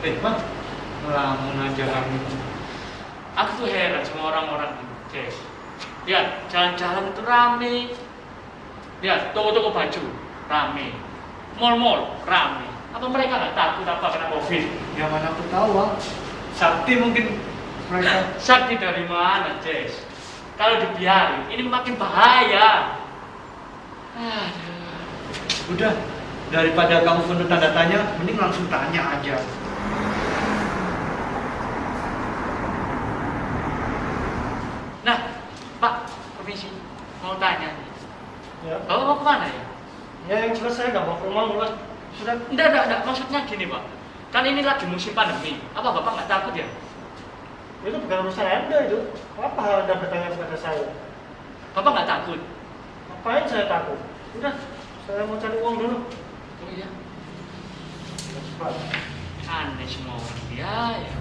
Pak, ngelamun aja kamu. Aku tuh heran sama orang-orang itu, Jess. Lihat, jalan-jalan itu rame. Lihat, toko-toko baju rame. Mall-mall rame. Apa mereka nggak takut apa kena COVID? Ya mana aku tahu, Pak. Sakti mungkin mereka. Sakti dari mana, Jess? Kalau dibiarin, ini makin bahaya. Aduh. Udah, daripada kamu penuh tanda tanya, mending langsung tanya aja. Nah, Pak, permisi, mau tanya nih. Ya. Bapak mau kemana ya? Ya yang jelas saya nggak mau ke rumah mulai. Sudah. Enggak. Maksudnya gini, Pak. Kan ini lagi musim pandemi. Apa Bapak nggak takut ya? Itu bukan urusan Anda itu. Apa hal Anda bertanya kepada saya? Bapak nggak takut? Ngapain saya takut? Udah, saya mau cari uang dulu. Oh iya. Cepat. Aneh semua orang dia ya.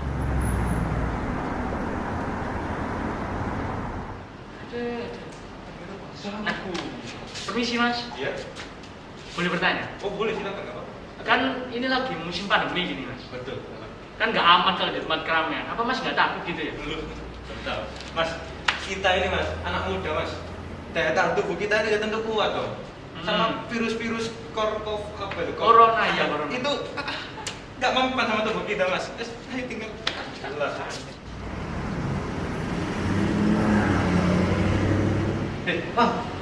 Aku permisi Mas, Iya. boleh bertanya? Oh boleh, silakan nggak apa. Kan ini lagi musim pandemi gini Mas. Betul. Kan nggak aman kalau di tempat keramaian. Apa Mas nggak takut gitu ya? Betul. Mas, kita ini Mas, anak muda Mas. Daya tahan tubuh kita ini tentu kuat dong. Sama virus-virus apa itu? Corona ya, corona. Itu nggak mempan sama tubuh kita Mas. Ayo tinggal jelas.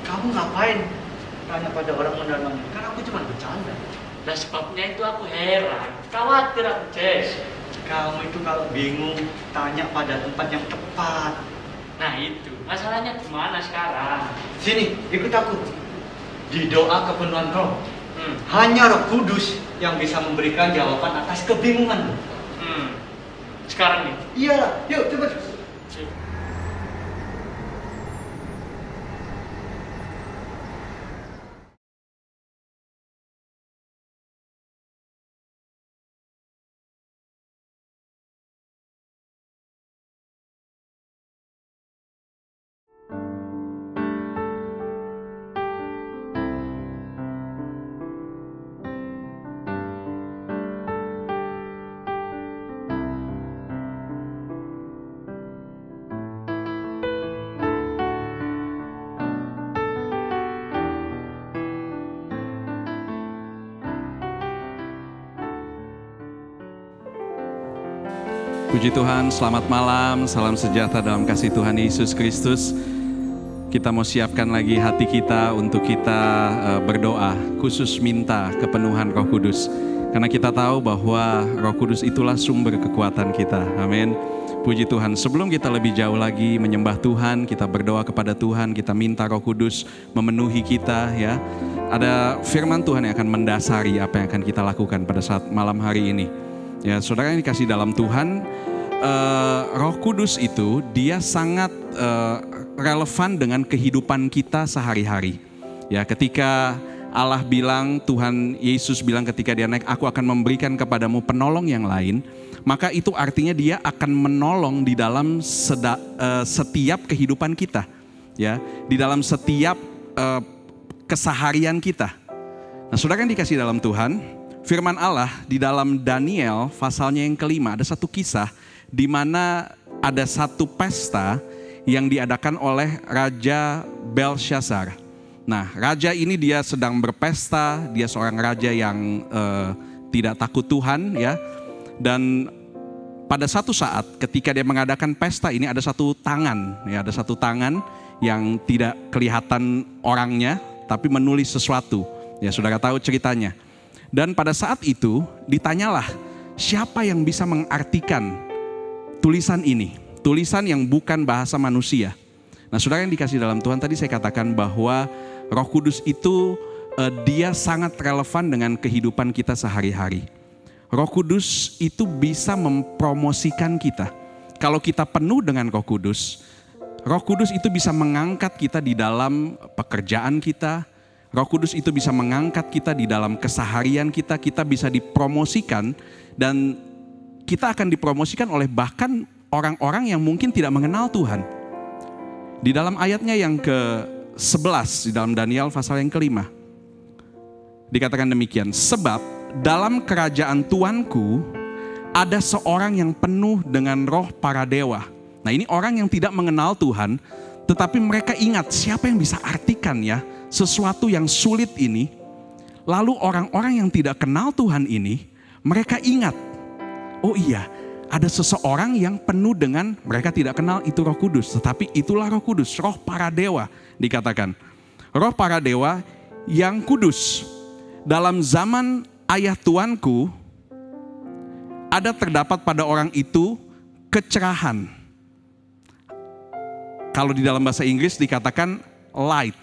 Kamu ngapain tanya pada orang mendalam ini? Kan aku cuma bercanda. Nah sebabnya itu aku heran, khawatir aku Jess. Kamu itu kalau bingung, tanya pada tempat yang tepat. Nah itu, masalahnya gimana sekarang? Sini, ikut aku. Di doa kepenuhan roh, Hmm. hanya Roh Kudus yang bisa memberikan jawaban atas kebingungan. Sekarang nih. Iyalah, yuk cepet. Puji Tuhan, selamat malam, salam sejahtera dalam kasih Tuhan Yesus Kristus. Kita mau siapkan lagi hati kita untuk kita berdoa, khusus minta kepenuhan Roh Kudus. Karena kita tahu bahwa Roh Kudus itulah sumber kekuatan kita, amin. Puji Tuhan, sebelum kita lebih jauh lagi menyembah Tuhan, kita berdoa kepada Tuhan, kita minta Roh Kudus memenuhi kita ya. Ada firman Tuhan yang akan mendasari apa yang akan kita lakukan pada saat malam hari ini. Ya, saudara yang dikasih dalam Tuhan, Roh Kudus itu dia sangat relevan dengan kehidupan kita sehari-hari. Ya, ketika Allah bilang, Tuhan Yesus bilang ketika dia naik, aku akan memberikan kepadamu penolong yang lain, maka itu artinya dia akan menolong di dalam setiap kehidupan kita. Ya, di dalam setiap keseharian kita. Nah, saudara yang dikasih dalam Tuhan, firman Allah di dalam Daniel pasalnya yang kelima, ada satu kisah di mana ada satu pesta yang diadakan oleh Raja Belshazzar. Nah, raja ini dia sedang berpesta, dia seorang raja yang tidak takut Tuhan ya. Dan pada satu saat ketika dia mengadakan pesta ini ada satu tangan, ya ada satu tangan yang tidak kelihatan orangnya tapi menulis sesuatu. Ya, saudara tahu ceritanya. Dan pada saat itu ditanyalah siapa yang bisa mengartikan tulisan ini. Tulisan yang bukan bahasa manusia. Nah, saudara yang dikasih dalam Tuhan, tadi saya katakan bahwa Roh Kudus itu dia sangat relevan dengan kehidupan kita sehari-hari. Roh Kudus itu bisa mempromosikan kita. Kalau kita penuh dengan Roh Kudus itu bisa mengangkat kita di dalam pekerjaan kita. Roh Kudus itu bisa mengangkat kita di dalam keseharian kita, kita bisa dipromosikan dan kita akan dipromosikan oleh bahkan orang-orang yang mungkin tidak mengenal Tuhan. Di dalam ayatnya yang ke-11 di dalam Daniel pasal yang kelima, dikatakan demikian, sebab dalam kerajaan Tuanku ada seorang yang penuh dengan roh para dewa. Nah, ini orang yang tidak mengenal Tuhan, tetapi mereka ingat siapa yang bisa artikan ya sesuatu yang sulit ini. Lalu orang-orang yang tidak kenal Tuhan ini, mereka ingat, oh iya, ada seseorang yang penuh dengan, mereka tidak kenal itu Roh Kudus, tetapi itulah Roh Kudus, roh para dewa dikatakan. Roh para dewa yang kudus. Dalam zaman ayah tuanku, ada terdapat pada orang itu kecerahan. Kalau di dalam bahasa Inggris dikatakan light.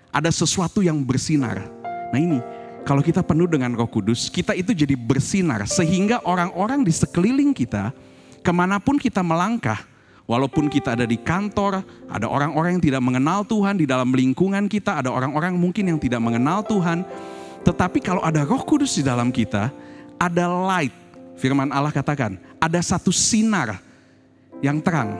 Ada sesuatu yang bersinar. Nah ini, kalau kita penuh dengan Roh Kudus, kita itu jadi bersinar. Sehingga orang-orang di sekeliling kita, kemanapun kita melangkah, walaupun kita ada di kantor, ada orang-orang yang tidak mengenal Tuhan, di dalam lingkungan kita ada orang-orang mungkin yang tidak mengenal Tuhan. Tetapi kalau ada Roh Kudus di dalam kita, ada light. Firman Allah katakan, ada satu sinar yang terang.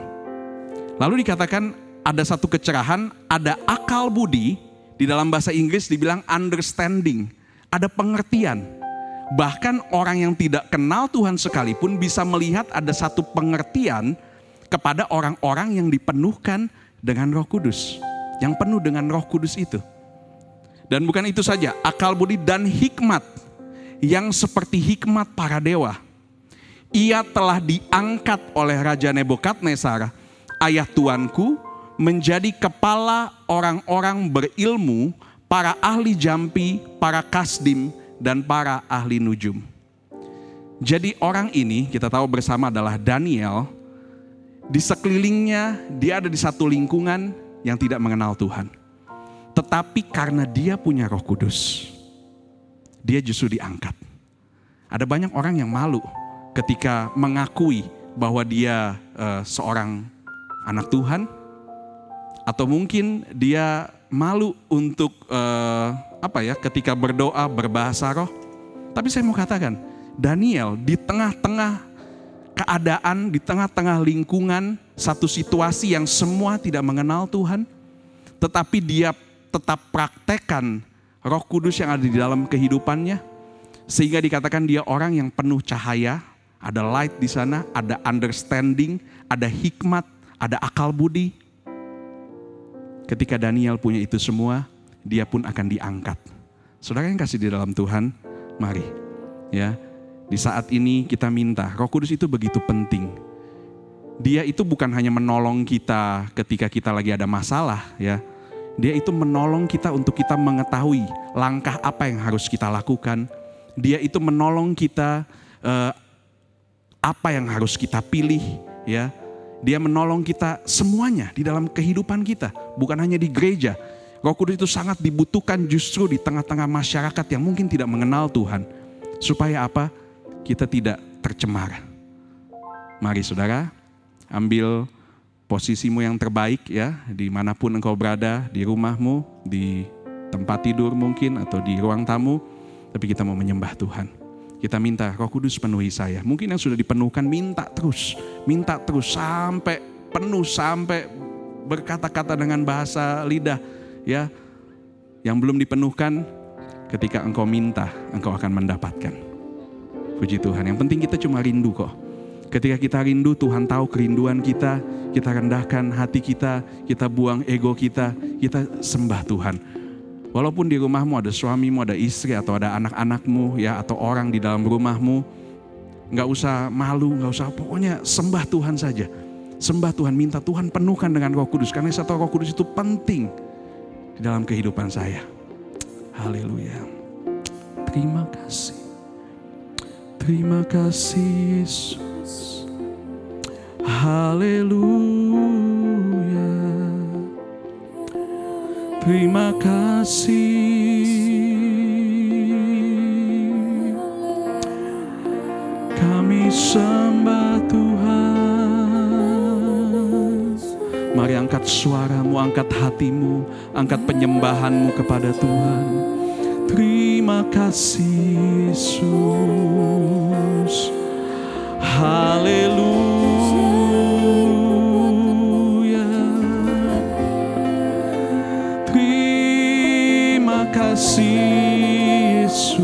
Lalu dikatakan ada satu kecerahan, ada akal budi, di dalam bahasa Inggris dibilang understanding, ada pengertian. Bahkan orang yang tidak kenal Tuhan sekalipun bisa melihat ada satu pengertian kepada orang-orang yang dipenuhkan dengan Roh Kudus. Yang penuh dengan Roh Kudus itu. Dan bukan itu saja, akal budi dan hikmat yang seperti hikmat para dewa. Ia telah diangkat oleh Raja Nebukadnezar, ayah tuanku, menjadi kepala orang-orang berilmu, para ahli jampi, para kasdim, dan para ahli nujum. Jadi orang ini kita tahu bersama adalah Daniel. Di sekelilingnya dia ada di satu lingkungan yang tidak mengenal Tuhan. Tetapi karena dia punya Roh Kudus, dia justru diangkat. Ada banyak orang yang malu ketika mengakui bahwa dia seorang anak Tuhan. Atau mungkin dia malu untuk ketika berdoa berbahasa roh. Tapi saya mau katakan, Daniel di tengah-tengah keadaan, di tengah-tengah lingkungan, satu situasi yang semua tidak mengenal Tuhan, tetapi dia tetap praktekkan Roh Kudus yang ada di dalam kehidupannya, sehingga dikatakan dia orang yang penuh cahaya, ada light di sana, ada understanding, ada hikmat, ada akal budi. Ketika Daniel punya itu semua, dia pun akan diangkat. Saudara yang kasih di dalam Tuhan, mari ya. Di saat ini kita minta, Roh Kudus itu begitu penting. Dia itu bukan hanya menolong kita ketika kita lagi ada masalah ya. Dia itu menolong kita untuk kita mengetahui langkah apa yang harus kita lakukan. Dia itu menolong kita apa yang harus kita pilih ya. Dia menolong kita semuanya di dalam kehidupan kita, bukan hanya di gereja. Roh Kudus itu sangat dibutuhkan justru di tengah-tengah masyarakat yang mungkin tidak mengenal Tuhan. Supaya apa? Kita tidak tercemar. Mari saudara, ambil posisimu yang terbaik ya, dimanapun engkau berada, di rumahmu, di tempat tidur mungkin, atau di ruang tamu. Tapi kita mau menyembah Tuhan. Kita minta Roh Kudus penuhi saya. Mungkin yang sudah dipenuhkan minta terus sampai penuh, sampai berkata-kata dengan bahasa lidah ya. Yang belum dipenuhkan, ketika engkau minta, engkau akan mendapatkan. Puji Tuhan. Yang penting kita cuma rindu kok. Ketika kita rindu, Tuhan tahu kerinduan kita rendahkan hati kita buang ego kita sembah Tuhan. Walaupun di rumahmu ada suamimu, ada istri, atau ada anak-anakmu ya, atau orang di dalam rumahmu, gak usah malu, gak usah, pokoknya sembah Tuhan saja. Sembah Tuhan, minta Tuhan penuhkan dengan Roh Kudus, karena saya tahu Roh Kudus itu penting di dalam kehidupan saya. Haleluya. Terima kasih. Terima kasih Yesus. Haleluya. Terima kasih. Kami sembah Tuhan. Mari angkat suaramu, angkat hatimu, angkat penyembahanmu kepada Tuhan. Terima kasih Yesus. Haleluya. Terima kasih Yesus.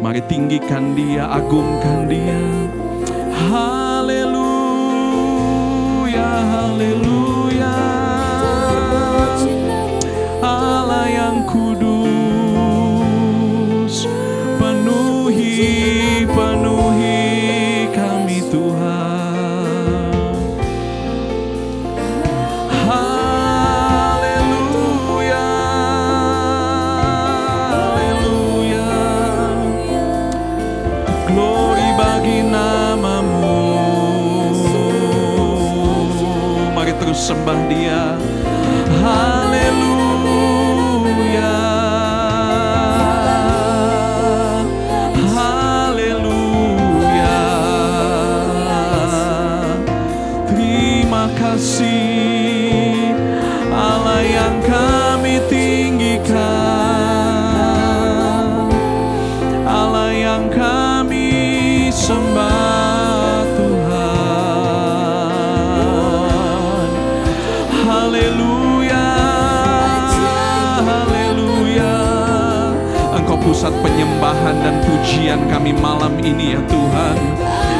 Mari tinggikan Dia, agungkan Dia. Haleluya, haleluya. Allah yang kudus, penuhi kami Tuhan. Haleluya, haleluya. Glory bagi nama-Mu. Mari terus sembah Dia. Haleluya, haleluya. Terima kasih Allah yang kami tinggikan, Allah yang kami sembah Tuhan. Haleluya, haleluya. Engkau pusat penyembahan dan pujian kami malam ini ya Tuhan.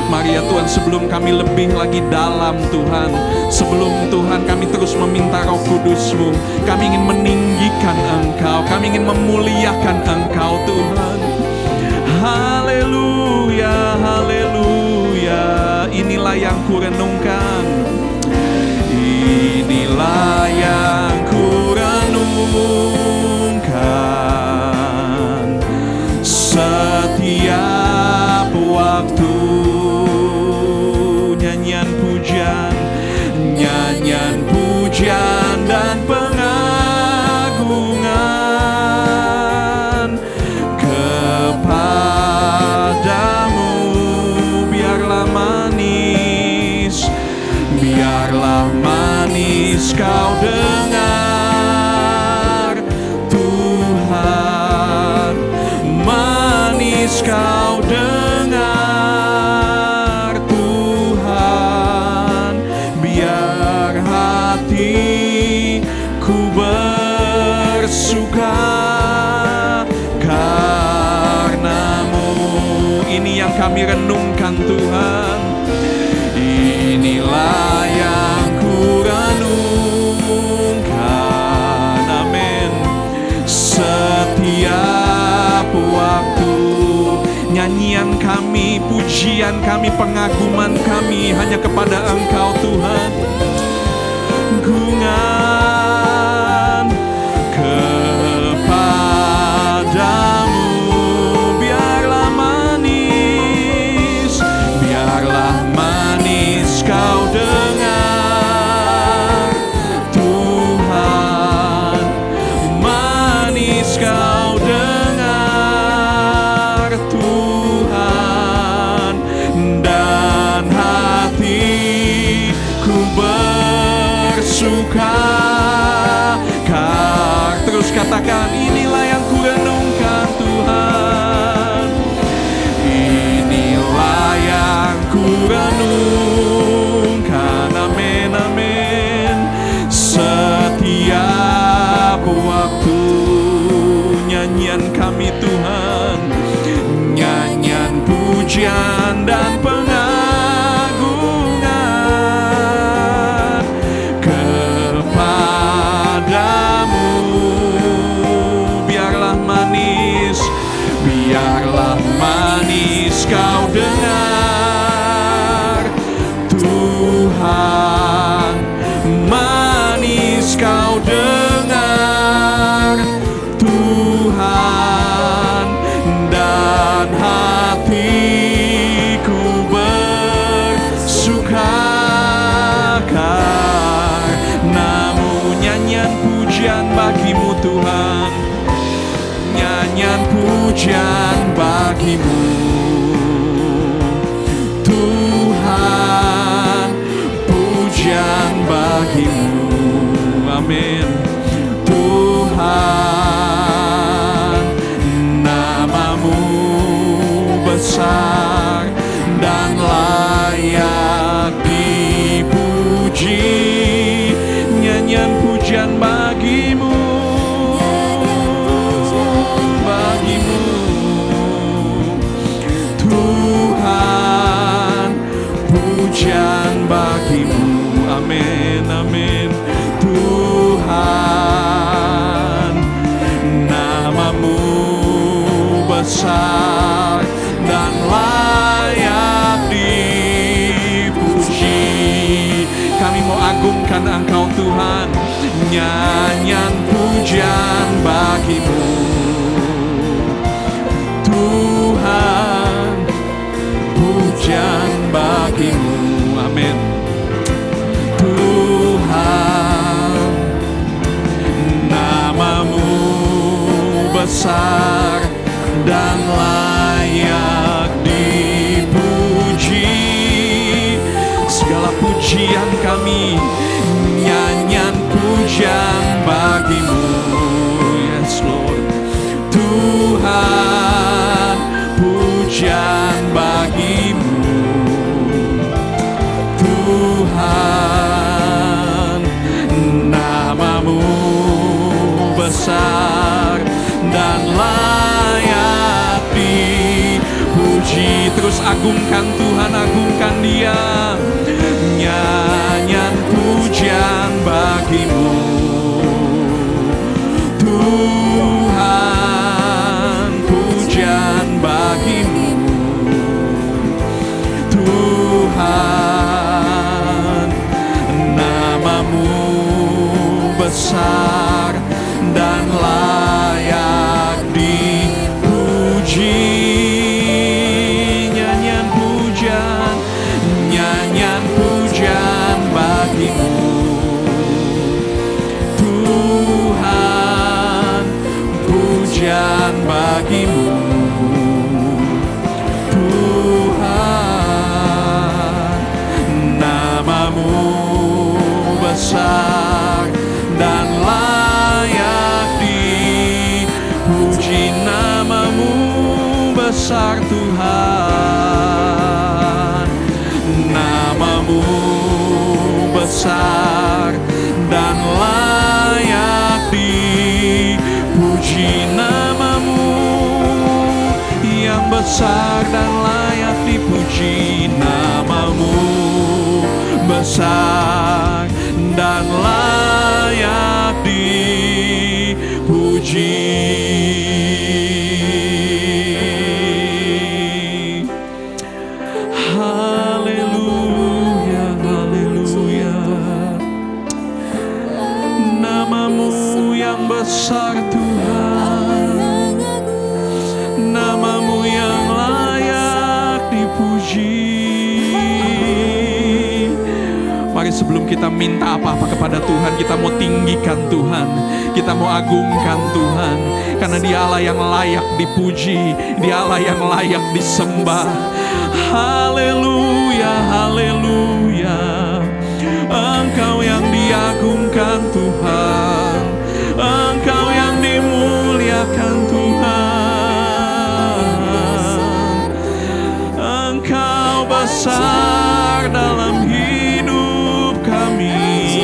Mari ya Tuhan, sebelum kami lebih lagi dalam Tuhan, sebelum Tuhan kami terus meminta Roh Kudus-Mu, kami ingin meninggikan Engkau, kami ingin memuliakan Engkau Tuhan. Haleluya, haleluya. Inilah yang kurenungkan, inilah yang kurenungkan setiap waktu. Nyanyian pujian dan pengagungan kepadamu. Biarlah manis kau dengar Tuhan, manis kau dengar Tuhan. Biar hatiku bersuka karena-Mu. Ini yang kami renungkan Tuhan. Inilah yang kurenungkan, amin. Setiap waktu nyanyian kami, pujian kami, pengaguman kami hanya kepada Engkau Tuhan. Gungan kepadamu. Biarlah manis kau dengar Tuhan, manis kau dengar Tuhan, dan hatiku bersuka. Terus katakan, inilah yang kurenungkan Tuhan, inilah yang kurenungkan, amin, amin. Setiap waktu nyanyian kami Tuhan, nyanyian pujian dan pengagungan kepadamu. Biarlah manis kau dengar Tuhan, manis kau dengar Tuhan, dan hatiku bersuka karena-Mu. Nyanyian pujian bagi-Mu Tuhan, nyanyian pujian bagi-Mu Tuhan, pujian bagi-Mu, amin. Tuhan, nama-Mu besar dan layak dipuji. Nyanyian pujian bagi-Mu, bagi-Mu. agungkan Engkau Tuhan. Nyanyian pujian bagimu Tuhan, pujian bagimu. Amin. Tuhan, namamu besar dan layak dipuji. Segala pujian kami, nyanyian pujian bagimu. Yes Lord. Tuhan, pujian bagimu. Tuhan, namamu besar dan layak dipuji. Terus agungkan Tuhan, agungkan Dia. Nyanyian pujian bagimu Tuhan, pujian bagimu Tuhan, namamu besar dan layak dipuji. Nyanyian pujian, nyanyian pujian bagimu Tuhan, pujian bagimu Tuhan, namamu besar dan layak dipuji. Namamu besar Tuhan, namamu besar dan layak dipuji. Namamu yang besar dan layak dipuji. Namamu besar dan layak dipuji. Haleluya, haleluya. Namamu yang besar Tuhan, namamu yang layak dipuji. Mari sebelum kita minta apa-apa kepada Tuhan, kita mau tinggikan Tuhan, kita mau agungkan Tuhan, karena Dia Allah yang layak dipuji, Dia Allah yang layak disembah. Haleluya, haleluya. Engkau yang diagungkan Tuhan, Engkau yang dimuliakan Tuhan. Engkau besar dalam hidup kami,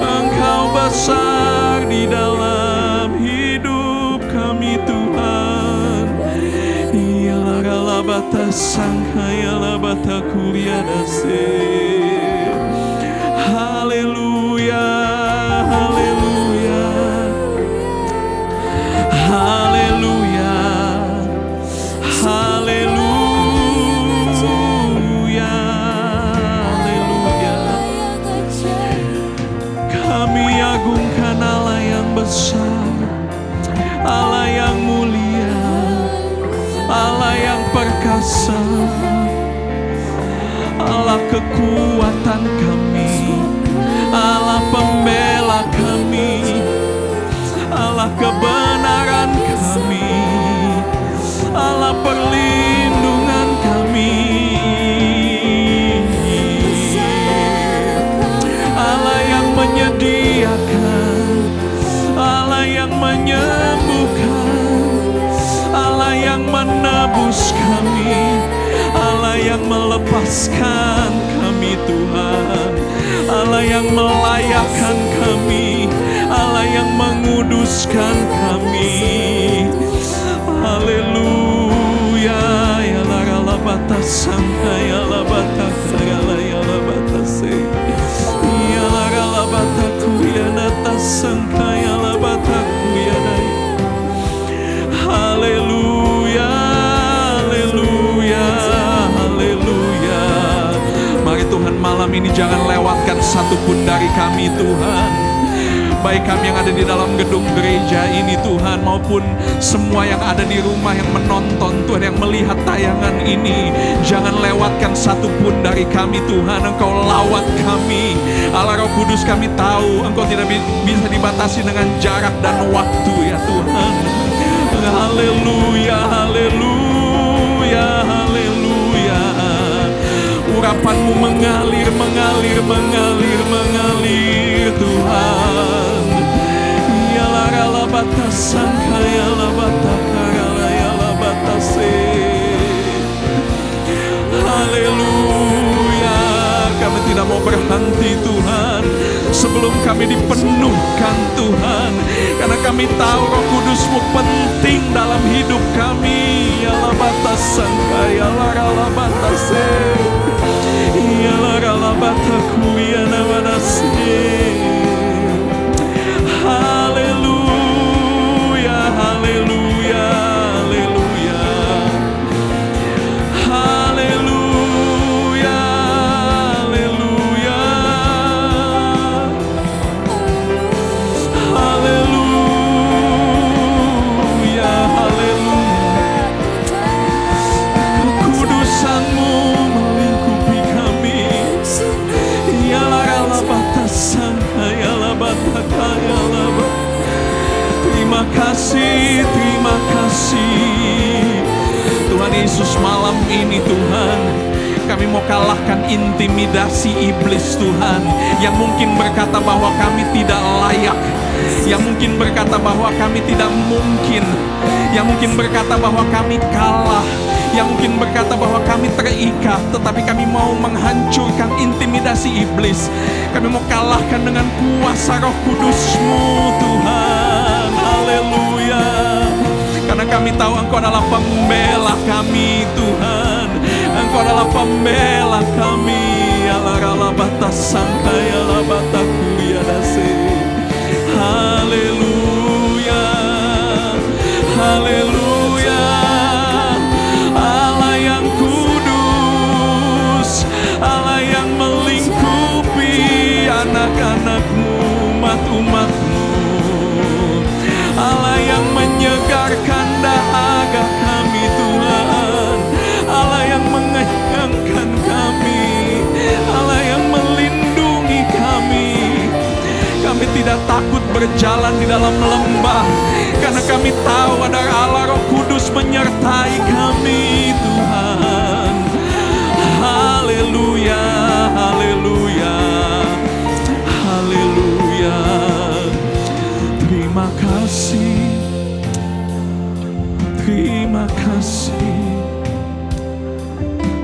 Engkau besar di dalam hidup kami Tuhan. Ialah galabata sangkaya labata kuria dase. Haleluya, haleluya, haleluya, haleluya, haleluya. Kami agungkan Allah yang besar, Allah yang mulia, Allah yang perkasa, Allah kekuatan kami, Allah pembela kami, Allah kebenaran kami, Allah perlindungan kami, Allah yang menyediakan, Allah yang menyembuhkan, Allah yang menebus kami, Allah yang melepaskan kami Tuhan, Allah yang melayakkan kami, Allah yang menguduskan kami. Haleluya. Ya la batas sangka ya la batas segala ya la batas se. Ya la bataku ya natas sangka ya la bataku ya dai. Haleluya. Haleluya. Haleluya. Mari Tuhan malam ini jangan lewat lewatkan satupun dari kami Tuhan. Baik kami yang ada di dalam gedung gereja ini Tuhan, maupun semua yang ada di rumah yang menonton Tuhan, yang melihat tayangan ini. Jangan lewatkan satupun dari kami Tuhan. Engkau lawat kami. Allah Roh Kudus, kami tahu Engkau tidak bisa dibatasi dengan jarak dan waktu ya Tuhan. Haleluya, haleluya, haleluya. Urapan-Mu mengalir, mengalir, mengalir, mengalir Tuhan. Ya la batasan kaya la batakara ya la batase. Haleluya. Kami tidak mau berhenti Tuhan sebelum kami dipenuhkan Tuhan, karena kami tahu Roh Kudus-Mu penting dalam hidup kami. Ya la batasan kaya la batase. Ya la bataku ya na batase. Haleluya, haleluya, haleluya. Haleluya, haleluya. Haleluya, haleluya. Kekudusan-Mu melingkupi kami. Ya la batasan, ya la bataka, ya la bat. Terima kasih, terima kasih Tuhan Yesus. Malam ini Tuhan, kami mau kalahkan intimidasi iblis Tuhan, yang mungkin berkata bahwa kami tidak layak, yang mungkin berkata bahwa kami tidak mungkin, yang mungkin berkata bahwa kami kalah, yang mungkin berkata bahwa kami terikat. Tetapi kami mau menghancurkan intimidasi iblis. Kami mau kalahkan dengan kuasa Roh Kudus-Mu Tuhan. Haleluya. Karena kami tahu Engkau adalah pembela kami Tuhan. Engkau adalah pembela kami. Ya la batasangka ya la batakuya dase. Haleluya. Haleluya. Allah yang kudus, Allah yang melingkupi anak-anak-Mu, umat-umat-Mu, Allah yang menyegarkan dahaga kami Tuhan, Allah yang mengenyangkan kami, Allah yang melindungi kami. Kami tidak takut berjalan di dalam lembah, karena kami tahu ada Allah Roh Kudus menyertai kami Tuhan. Haleluya, haleluya, haleluya. Terima kasih, terima kasih,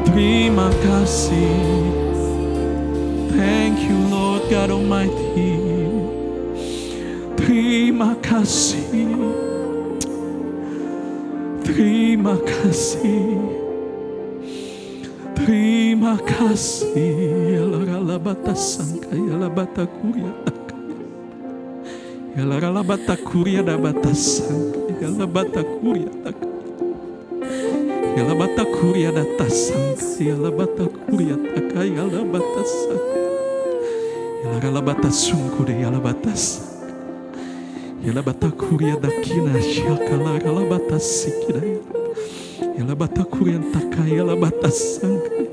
terima kasih. Thank you Lord God Almighty. Terima kasih, terima kasih, terima kasih. Ya la batasan kaya la batakuya, ya la batakuya da batasan, ya la batakuya tak, ya la batakuya da tasan, ya la batakuya tak, ya la batasan, ya la batasungku de ya la batas. Yala batakuria dakina shakala yala batasikida yala batakuria taka yala batasangka.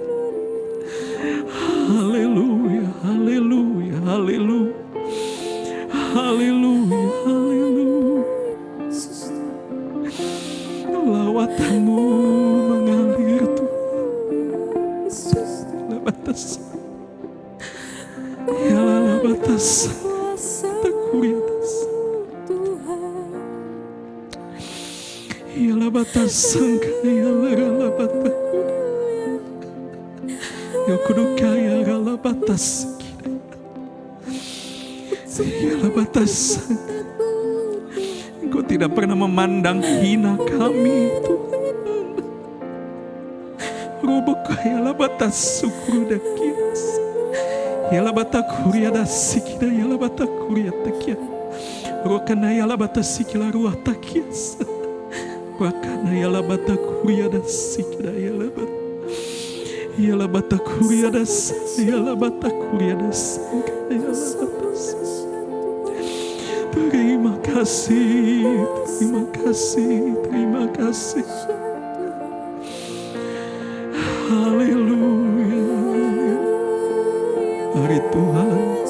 Haleluya, haleluya, haleluya, haleluya, haleluya. Lawatan-Mu mengalir Tuhan. Yala batas, yala batas, takuria. Yala batasangka yala rala bataku yokuduka yala batasikida yala batasangka. Engkau tidak pernah memandang hina kami Tuhan. Roboka yala batasukuru dakias yala batakuria dasikida yala batakuria takia rokana yala batasikila ruah takias. Wakana yala batakuria da sikida yala bat Ialah batakuriadas, ialah batakuriadas, ialah batas. Terima kasih, terima kasih, terima kasih. Haleluya. Mari Tuhan,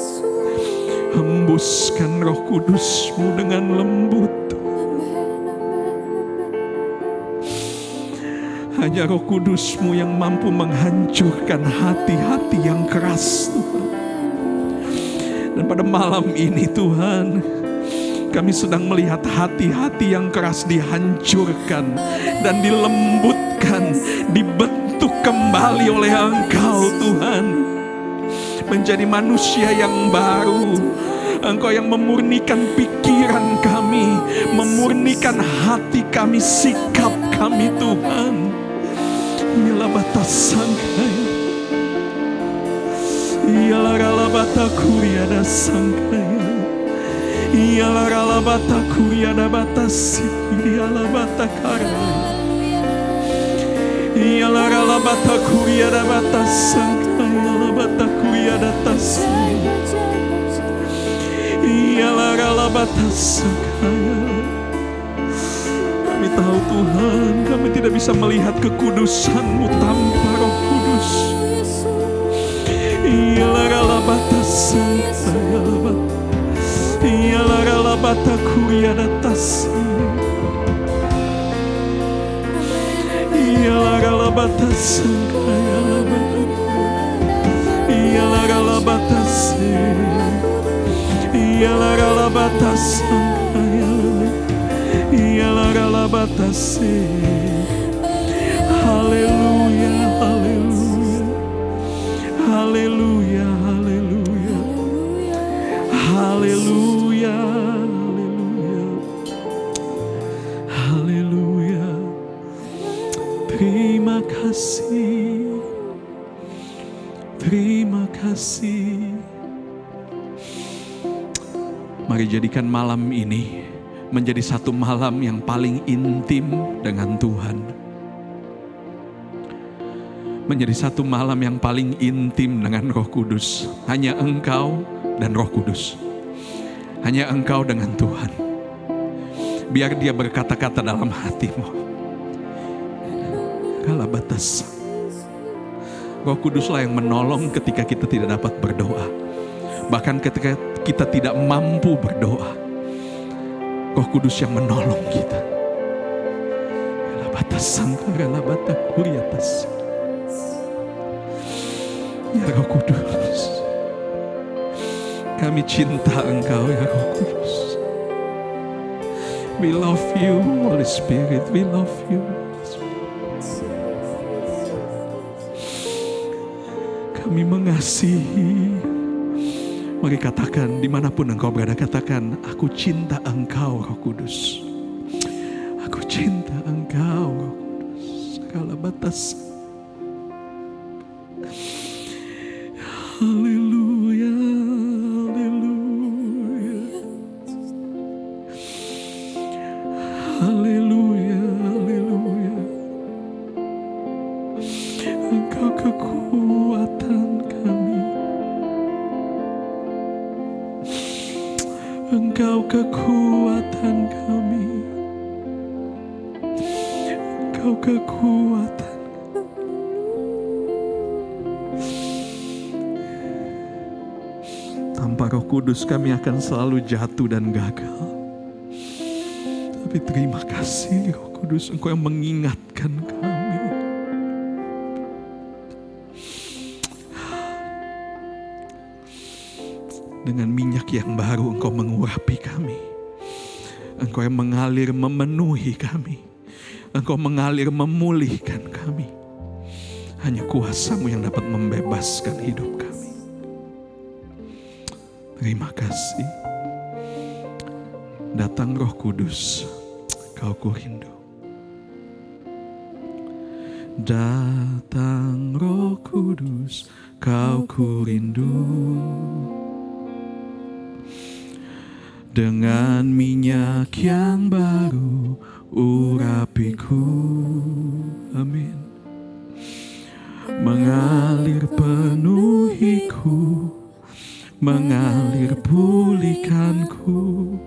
hembuskan Roh Kudus-Mu dengan lembut. Hanya Roh Kudus-Mu yang mampu menghancurkan hati-hati yang keras, Tuhan. Dan pada malam ini Tuhan, kami sedang melihat hati-hati yang keras dihancurkan dan dilembutkan, dibentuk kembali oleh Engkau Tuhan, menjadi manusia yang baru. Engkau yang memurnikan pikiran kami, memurnikan hati kami, sikap kami Tuhan. Ialah batas sangkai, ialah rala batakuria da sangkai, ialah rala batakuria da batas, ialah batakara, ialah rala batakuria da batas sangkai, ialah batakuria da tas, ialah rala batas sangkai. Kami tahu Tuhan, kami tidak bisa melihat kekudusan-Mu tanpa Roh Kudus. Ialah rala batas, ialah rala batakuria datas, ialah rala batas, ialah rala batas, ialah rala batas, ialah rala batas. Haleluya, haleluya, haleluya, haleluya, haleluya, haleluya, haleluya. Terima kasih, terima kasih. Mari jadikan malam ini menjadi satu malam yang paling intim dengan Tuhan. Menjadi satu malam yang paling intim dengan Roh Kudus. Hanya Engkau dan Roh Kudus. Hanya Engkau dengan Tuhan. Biar Dia berkata-kata dalam hatimu. Kala batas. Roh Kuduslah yang menolong ketika kita tidak dapat berdoa. Bahkan ketika kita tidak mampu berdoa, Roh Kudus yang menolong kita. Kala batas sangka, kala batas kuriatas. Ya Roh Kudus, kami cinta Engkau ya Roh Kudus. We love you Holy Spirit, we love you. Kami mengasihi. Mari katakan dimanapun engkau berada, katakan, aku cinta Engkau Roh Kudus. Aku cinta Engkau Roh Kudus. Kala batas. Haleluya, haleluya, haleluya, haleluya. Engkau kekuatan kami, Engkau kekuatan kami, Engkau kekuatan. Tanpa Roh Kudus kami akan selalu jatuh dan gagal. Tapi terima kasih Roh Kudus, Engkau yang mengingatkan kami. Dengan minyak yang baru Engkau mengurapi kami. Engkau yang mengalir memenuhi kami. Engkau mengalir memulihkan kami. Hanya kuasa-Mu yang dapat membebaskan hidup kami. Terima kasih. Datang Roh Kudus, Kau kurindu. Datang Roh Kudus, Kau kurindu. Dengan minyak yang baru urapiku. Amin. mengalir penuhiku, mengalir pulihkanku.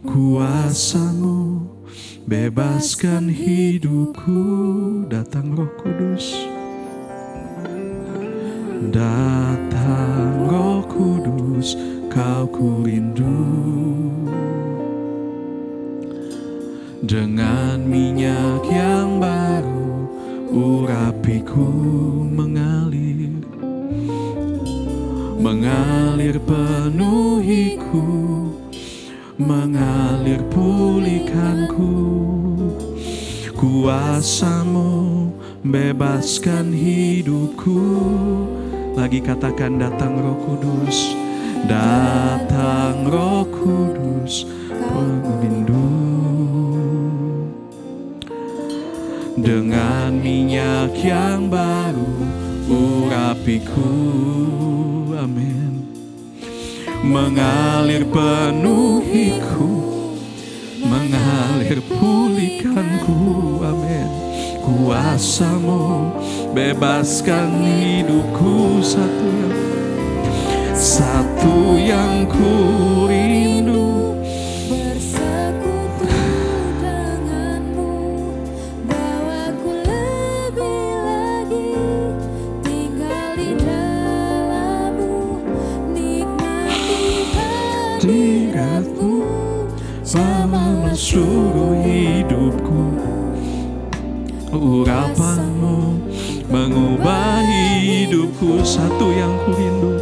Kuasa-Mu bebaskan hidupku. Datang Roh Kudus, datang Roh Kudus, Kau ku rindu. Dengan minyak yang baru urapiku mengalir, mengalir penuhiku, mengalir pulihkanku. Kuasa-Mu bebaskan hidupku. Lagi katakan, datang Roh Kudus, datang Roh Kudus, perindu. Dengan minyak yang baru urapiku, amin. Mengalir penuhiku, mengalir pulihkanku, amin. Kuasa-Mu bebaskan hidupku. Satu yang ku rindu, bersekutu denganmu, bawaku lebih lagi, tinggal di dalammu, nikmati hadiratmu, sama seluruh hidupku. Urapan-Mu mengubah hidupku. Satu yang ku rindu,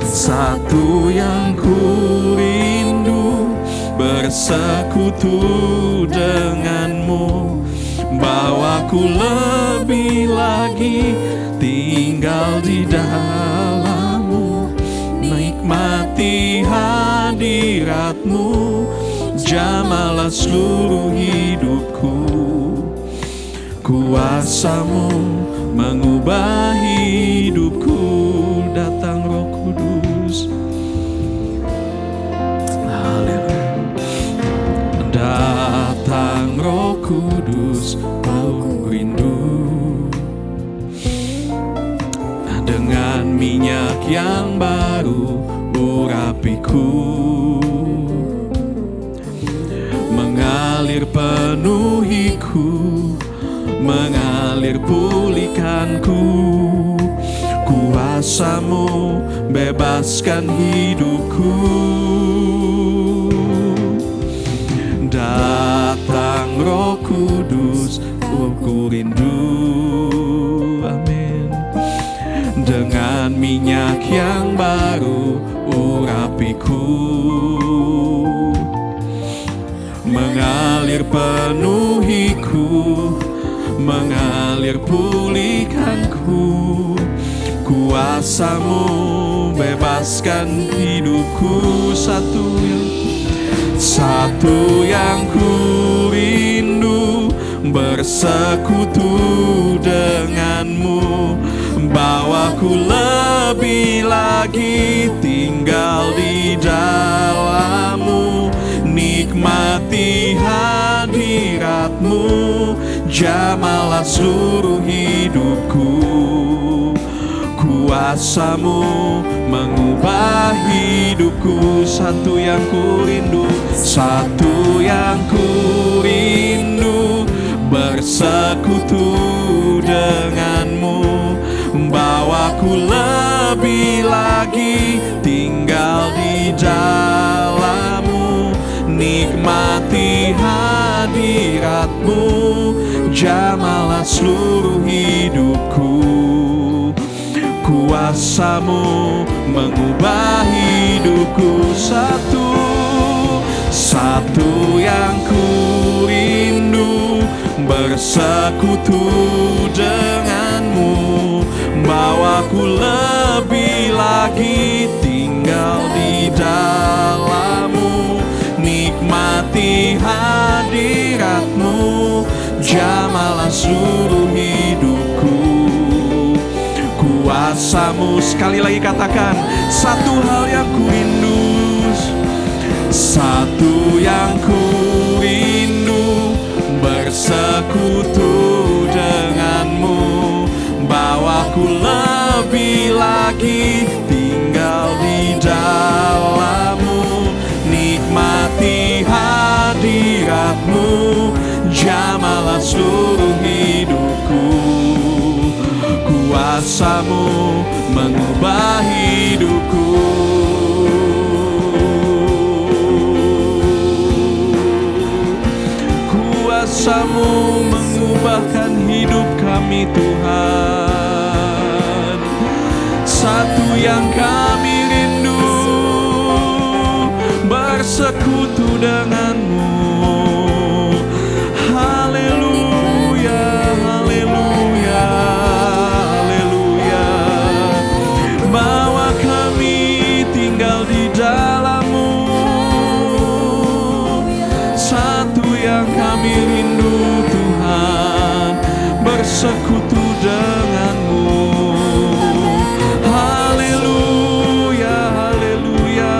satu yang ku rindu, bersekutu denganmu, bawaku lebih lagi, tinggal di dalammu, nikmati hadiratmu, jamalah seluruh hidupku. Kuasa-Mu mengubah hidupku. Datang Roh Kudus, haleluya. Datang Roh Kudus, Kau rindu. Dengan minyak yang baru urapiku, mengalir penuhiku, mengalir pulihkanku. Kuasa-Mu bebaskan hidupku. Datang Roh Kudus, ku rindu, amin. Dengan minyak yang baru urapiku, mengalir penuhiku, mengalir pulihkanku. Kuasa-Mu bebaskan hidupku. Satu yang ku rindu, bersekutu denganmu, bawaku lebih lagi, tinggal di dalammu, nikmati hadiratmu, jamalah seluruh hidupku. Kuasa-Mu mengubah hidupku. Satu yang ku rindu, satu yang ku rindu, bersekutu denganmu, bawaku lebih lagi, tinggal di dalammu, nikmati hadiratmu, jamalah seluruh hidupku. Kuasa-Mu mengubah hidupku. Satu yang ku rindu, bersekutu denganmu, bawaku lebih lagi, tinggal di dalammu, nikmati hadiratmu, jamalah seluruh hidupku. Kuasa-Mu, sekali lagi katakan, satu hal yang ku rindu, satu yang ku rindu, bersekutu denganmu, ku lebih lagi tinggal di dalam-Mu, nikmati hadirat-Mu, jamahlah seluruh hidupku. Kuasa-Mu mengubah hidupku. Kuasa-Mu mengubahkan hidup kami Tuhan. Satu yang kami rindu, bersekutu dengan-Mu. Haleluya, haleluya, haleluya. Bawa kami tinggal di dalam-Mu. Satu yang kami rindu Tuhan, bersekutu dengan-Mu. Haleluya, haleluya.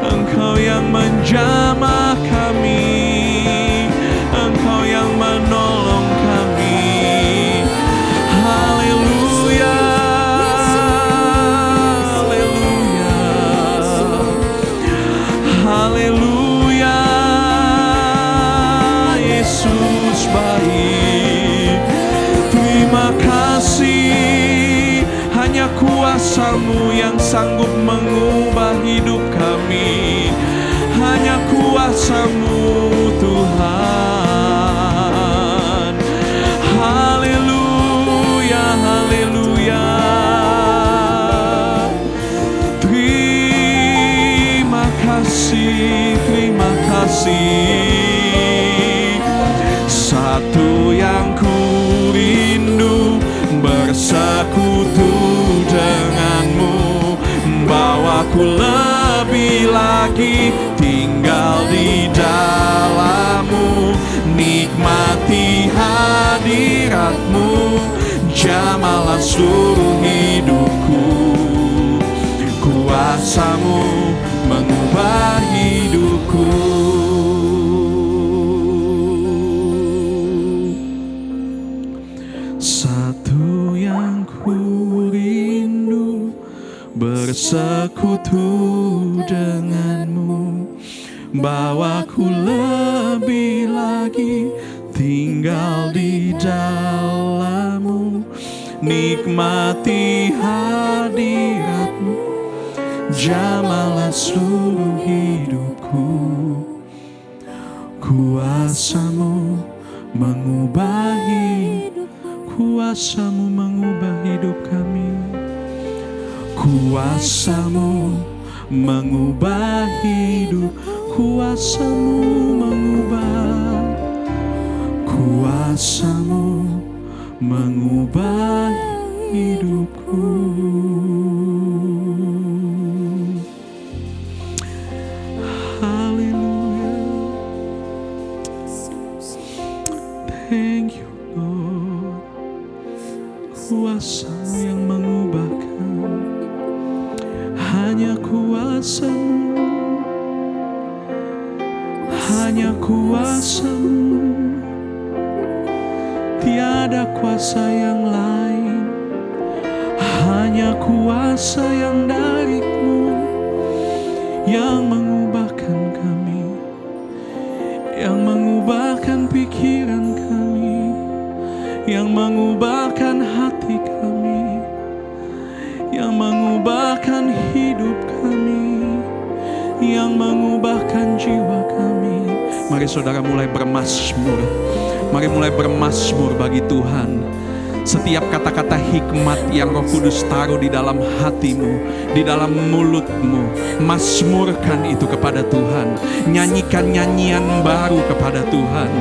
Engkau yang menjamah kami, Engkau yang menolong kami. Haleluya, haleluya, haleluya. Yesus baik. Terima kasih, hanya kuasa-Mu yang sanggup mengubah hidup kami. Hanya kuasa-Mu Tuhan. Haleluya, haleluya. Terima kasih, terima kasih. Satu yang ku rindu, bersekutu dengan-Mu. Bawa ku lebih lagi tinggal di dalam-Mu, nikmati hadirat-Mu, jamahlah seluruh hidupku. Kuasa-Mu mengubah hidupku. Satu yang ku rindu, bersekutu dengan-Mu. Bawa ku lebih lagi tinggal di dalam-Mu, nikmati hadirat-Mu, jamahlah seluruh hidupku. Kuasa-Mu mengubah hidup, kuasa-Mu mengubah hidup kami. Kuasa-Mu mengubah hidup, kuasa-Mu mengubah, kuasa-Mu mengubah hidupku. Haleluya. Thank you Lord. Kuasa-Mu yang mengubahkan, hanya kuasa-Mu, hanya kuasa-Mu. Tiada kuasa yang lain, hanya kuasa yang dari-Mu yang mengubahkan kami, yang mengubahkan pikiran kami, yang mengubahkan hati kami, yang mengubahkan hidup kami, yang mengubahkan jiwa kami. Mari saudara mulai bermazmur. Mari mulai bermazmur bagi Tuhan. Setiap kata-kata hikmat yang Roh Kudus taruh di dalam hatimu, di dalam mulutmu, mazmurkan itu kepada Tuhan. Nyanyikan nyanyian baru kepada Tuhan.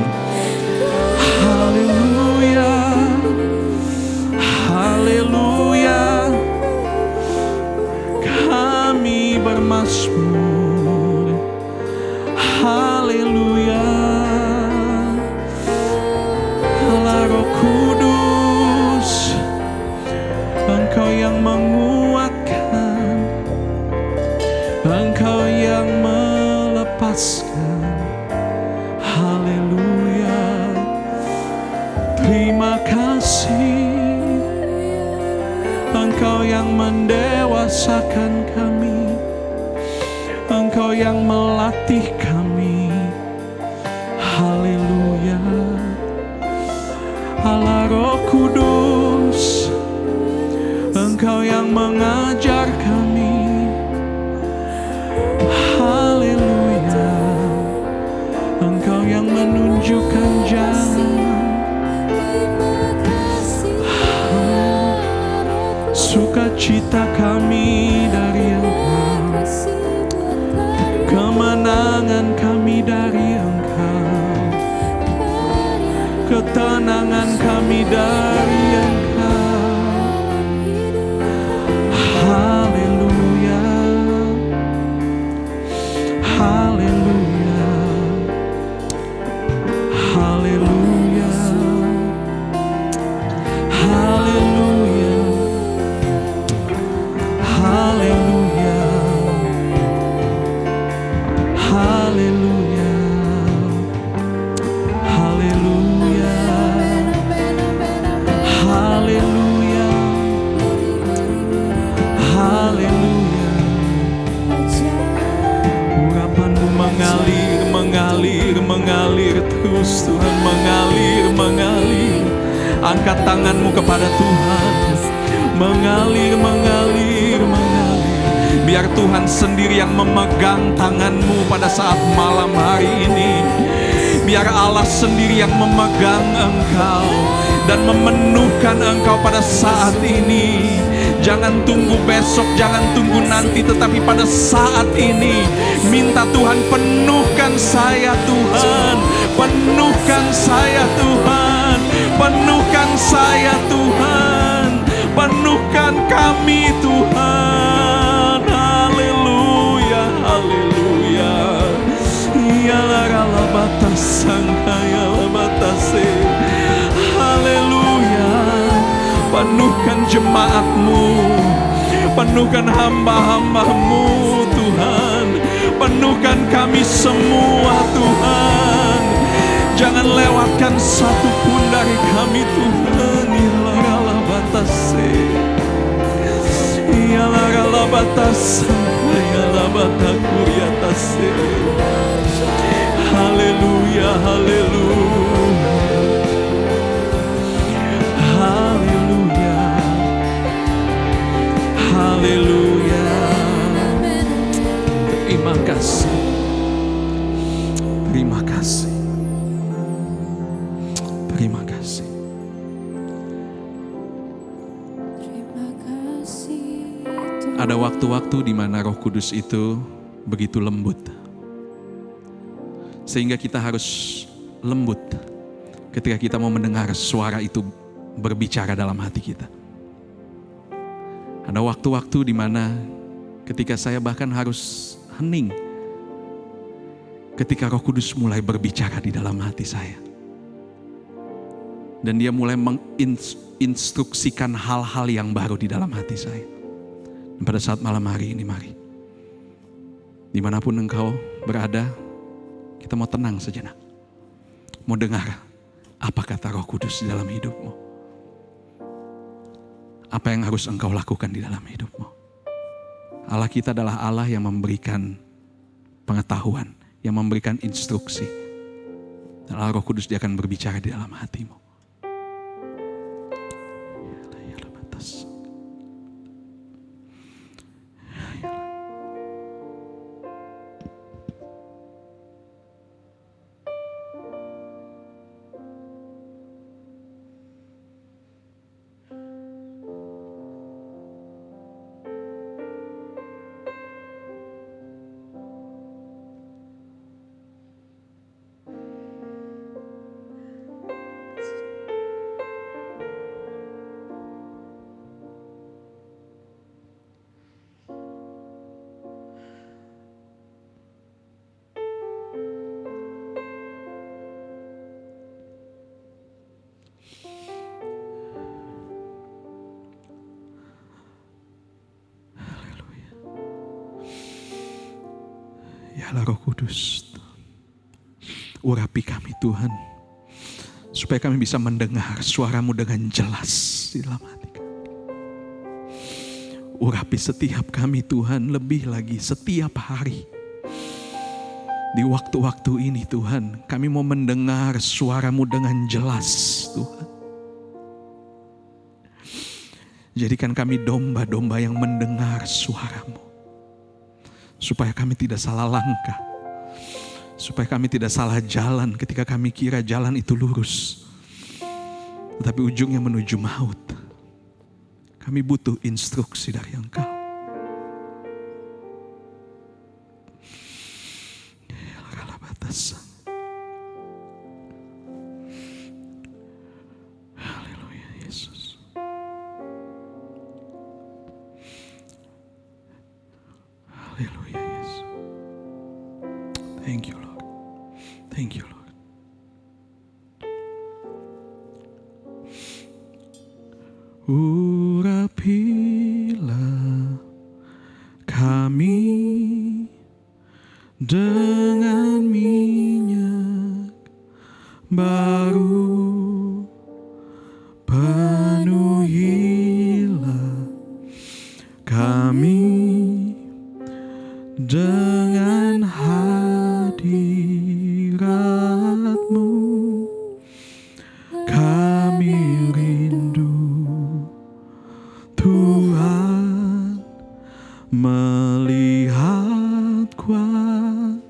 Haleluya, haleluya. Kami bermazmur. Haleluya. Allah Roh Kudus, Engkau yang menguatkan, Engkau yang melepaskan. Haleluya. Terima kasih. yang mendewasakan kami, Engkau yang melatih kami. Haleluya. Allah Roh Kudus, Engkau yang mengajar kami. Haleluya. Engkau yang menunjukkan jalan. Sukacita kami dari Engkau, kemenangan kami dari Engkau, ketenangan kami dari Engkau. Haleluya. Haleluya. Haleluya. Haleluya. Haleluya. Haleluya. Haleluya. Haleluya. Haleluya. Urapan-Mu mengalir, mengalir, mengalir terus Tuhan, mengalir, mengalir. Angkat tangan-Mu kepada Tuhan. Mengalir, mengalir, mengalir. Biar Tuhan sendiri yang memegang tangan-Mu pada saat malam hari ini. Biar Allah sendiri yang memegang engkau dan memenuhkan engkau pada saat ini. Jangan tunggu besok, jangan tunggu nanti, tetapi pada saat ini minta Tuhan, penuhkan saya Tuhan, penuhkan saya Tuhan, penuhkan saya Tuhan, penuhkan kami Tuhan. Haleluya, haleluya. Yalarala batasan kaya batase. Haleluya. Penuhkan jemaat-Mu, penuhkan hamba-hamba-Mu Tuhan, penuhkan kami semua Tuhan. Jangan lewatkan satu pun dari kami Tuhan. Yalarala batase. Yalarala batasan kaya batakuriatase. Haleluya, haleluya. Haleluya. Haleluya. Terima kasih. Terima kasih. Terima kasih. Ada waktu-waktu di mana Roh Kudus itu begitu lembut, sehingga kita harus lembut ketika kita mau mendengar suara itu berbicara dalam hati kita. Ada waktu-waktu di mana ketika saya bahkan harus hening ketika Roh Kudus mulai berbicara di dalam hati saya. Dan dia mulai menginstruksikan hal-hal yang baru di dalam hati saya. Dan pada saat malam hari ini, mari, dimanapun engkau berada, kita mau tenang sejenak. Mau dengar apa kata Roh Kudus di dalam hidupmu. Apa yang harus engkau lakukan di dalam hidupmu. Allah kita adalah Allah yang memberikan pengetahuan, yang memberikan instruksi. Dan Allah Roh Kudus dia akan berbicara di dalam hatimu. Ya Allah Roh Kudus, urapi kami Tuhan, supaya kami bisa mendengar suara-Mu dengan jelas di dalam hati kami. Urapi setiap kami Tuhan, lebih lagi setiap hari. Di waktu-waktu ini Tuhan, kami mau mendengar suara-Mu dengan jelas Tuhan. Jadikan kami domba-domba yang mendengar suara-Mu. Supaya kami tidak salah langkah. Supaya kami tidak salah jalan ketika kami kira jalan itu lurus. Tetapi ujungnya menuju maut. Kami butuh instruksi dari Engkau. Haleluya Yesus. Haleluya Yesus. Thank you Lord. Thank you Lord. Urapilah kami dengan minyak baru, penuhilah kami dengan hadirat-Mu. Kami rindu Tuhan melihat kuasa-Mu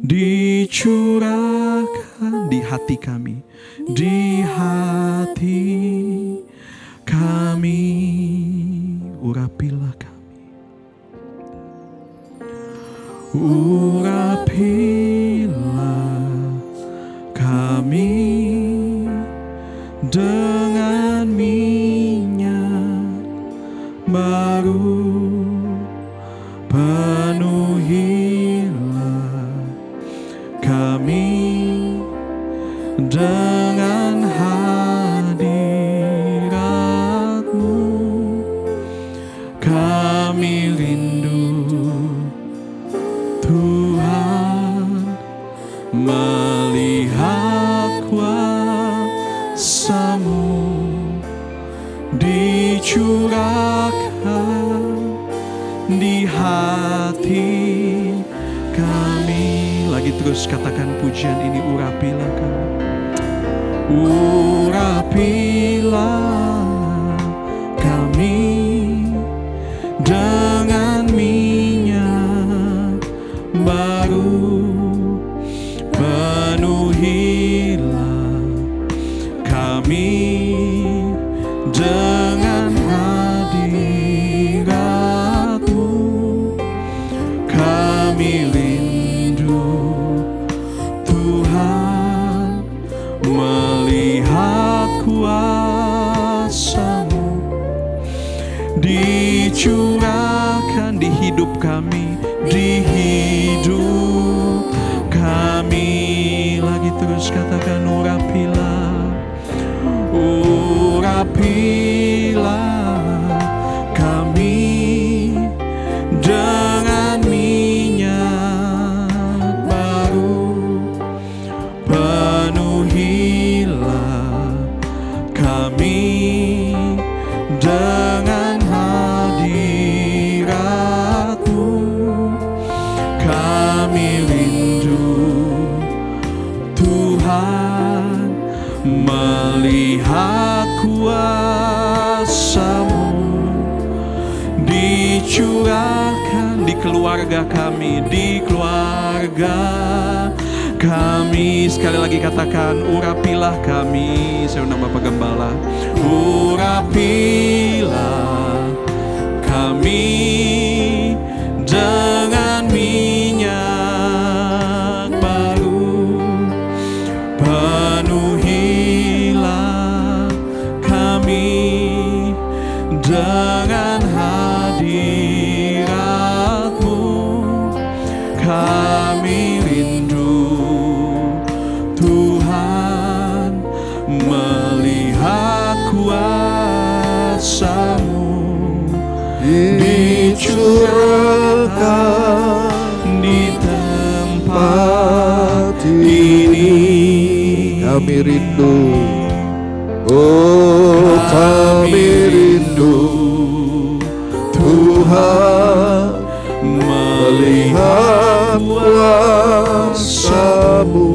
dicurahkan di hati kami, di hati kami. Urapilah kami, urapilah kami dengan minyak baru, penuhilah kami dengan hadirat-Mu. Kami rindu Tuhan melihat kuasa-Mu dicurahkan di hati kami. Lagi terus katakan pujian ini, urapilah kami. Urapilah kami dengan minyak baru, penuhilah kami dengan hadirat-Mu. Kami rindu Tuhan melihat kuasa-Mu dicurahkan di hidup kami, di hidup kami. Lagi terus katakan urapilah, urapilah kami dengan minyak baru, penuhilah kami dengan hadirat-Mu. Kami rindu Tuhan melihat kuasa-Mu dicurahkan di keluarga kami, di keluarga kami. Sekali lagi katakan, urapilah kami. Saya undang Bapak Gembala. Urapilah kami dengan minyak baru, penuhilah kami dengan hadirat-Mu. Kami rindu Tuhan melihat kuasa-Mu dicurahkan di tempat ini. Kami rindu, oh kami Tuhan, melihat kuasa-Mu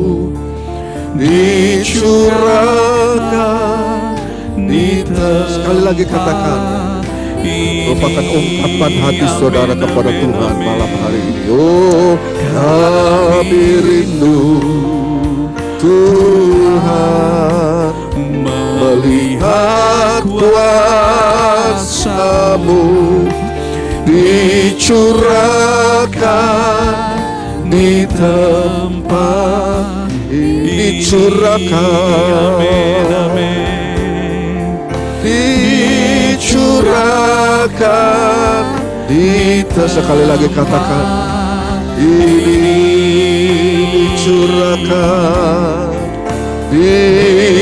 dicurahkan di atas. Sekali lagi katakan, merupakan ungkapan hati saudara kepada Tuhan malam hari ini. Oh, kami rindu Tuhan, melihat kuasa-Mu dicurahkan di tempat ini. Dicurahkan, dicurahkan di atas. Sekali lagi katakan, ini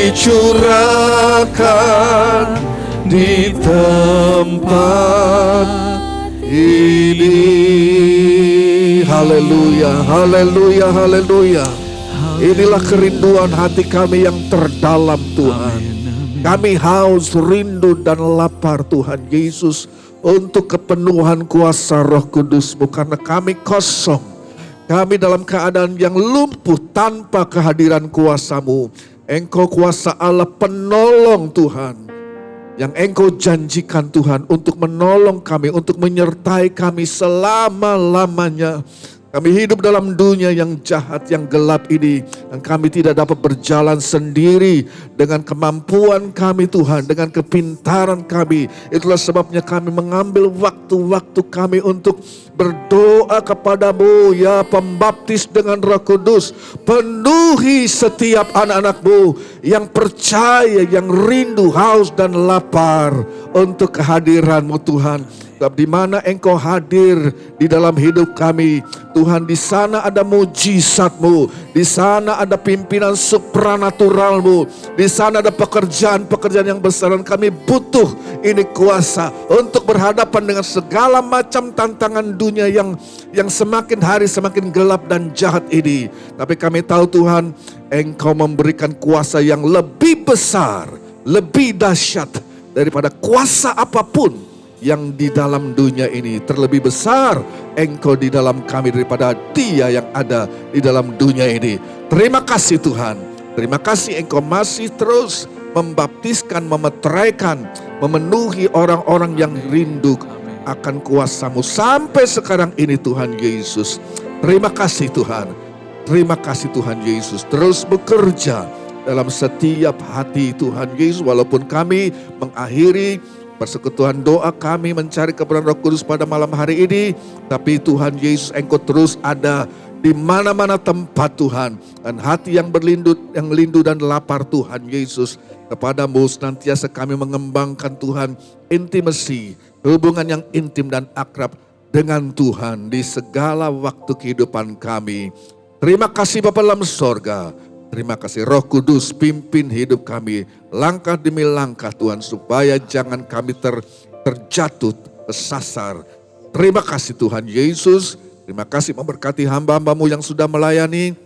dicurahkan di tempat ini. Haleluya, haleluya, haleluya. Inilah kerinduan hati kami yang terdalam, Tuhan. Kami haus, rindu dan lapar, Tuhan Yesus, untuk kepenuhan kuasa Roh Kudus-Mu, karena kami kosong. Kami dalam keadaan yang lumpuh tanpa kehadiran kuasa-Mu. Engkau kuasa Allah penolong, Tuhan, yang Engkau janjikan, Tuhan, untuk menolong kami, untuk menyertai kami selama-lamanya. Kami hidup dalam dunia yang jahat, yang gelap ini, dan kami tidak dapat berjalan sendiri dengan kemampuan kami, Tuhan, dengan kepintaran kami. Itulah sebabnya kami mengambil waktu-waktu kami untuk berdoa kepada-Mu, ya Pembaptis dengan Roh Kudus. Penuhi setiap anak-anak-Mu yang percaya, yang rindu, haus dan lapar untuk kehadiran-Mu, Tuhan. Di mana Engkau hadir di dalam hidup kami, Tuhan, di sana ada mujizat-Mu, di sana ada pimpinan supranatural-Mu, di sana ada pekerjaan-pekerjaan yang besar, dan kami butuh ini kuasa untuk berhadapan dengan segala macam tantangan dunia yang semakin hari semakin gelap dan jahat ini. Tapi kami tahu, Tuhan, Engkau memberikan kuasa yang lebih besar, lebih dahsyat daripada kuasa apapun yang di dalam dunia ini. Terlebih besar Engkau di dalam kami daripada Dia yang ada di dalam dunia ini. Terima kasih, Tuhan. Terima kasih Engkau masih terus membaptiskan, memeteraikan, memenuhi orang-orang yang rindu akan kuasa-Mu sampai sekarang ini, Tuhan Yesus. Terima kasih, Tuhan. Terima kasih, Tuhan Yesus. Terus bekerja dalam setiap hati, Tuhan Yesus. Walaupun kami mengakhiri persekutuan doa kami mencari kebenaran Roh Kudus pada malam hari ini, tapi Tuhan Yesus, Engkau terus ada di mana-mana tempat, Tuhan. Dan hati yang rindu dan lapar, Tuhan Yesus, kepada-Mu senantiasa kami mengembangkan, Tuhan, intimasi, hubungan yang intim dan akrab dengan Tuhan di segala waktu kehidupan kami. Terima kasih Bapa dalam sorga. Terima kasih Roh Kudus, pimpin hidup kami langkah demi langkah, Tuhan, supaya jangan kami terjatuh, tersasar. Terima kasih Tuhan Yesus. Terima kasih memberkati hamba-hamba-Mu yang sudah melayani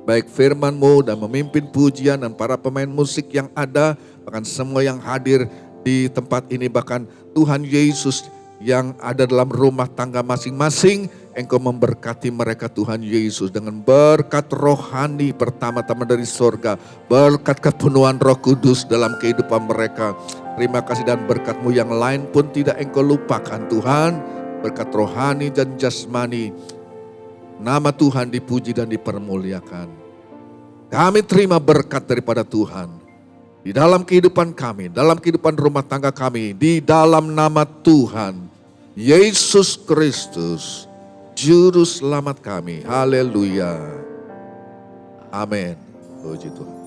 baik firman-Mu dan memimpin pujian, dan para pemain musik yang ada, bahkan semua yang hadir di tempat ini, bahkan Tuhan Yesus yang ada dalam rumah tangga masing-masing. Engkau memberkati mereka, Tuhan Yesus, dengan berkat rohani pertama-tama dari sorga, berkat kepenuhan Roh Kudus dalam kehidupan mereka. Terima kasih, dan berkat-Mu yang lain pun tidak Engkau lupakan, Tuhan. Berkat rohani dan jasmani, nama Tuhan dipuji dan dipermuliakan. Kami terima berkat daripada Tuhan di dalam kehidupan kami, dalam kehidupan rumah tangga kami, di dalam nama Tuhan Yesus Kristus, Juru Selamat kami. Haleluya. Amin. Puji Tuhan.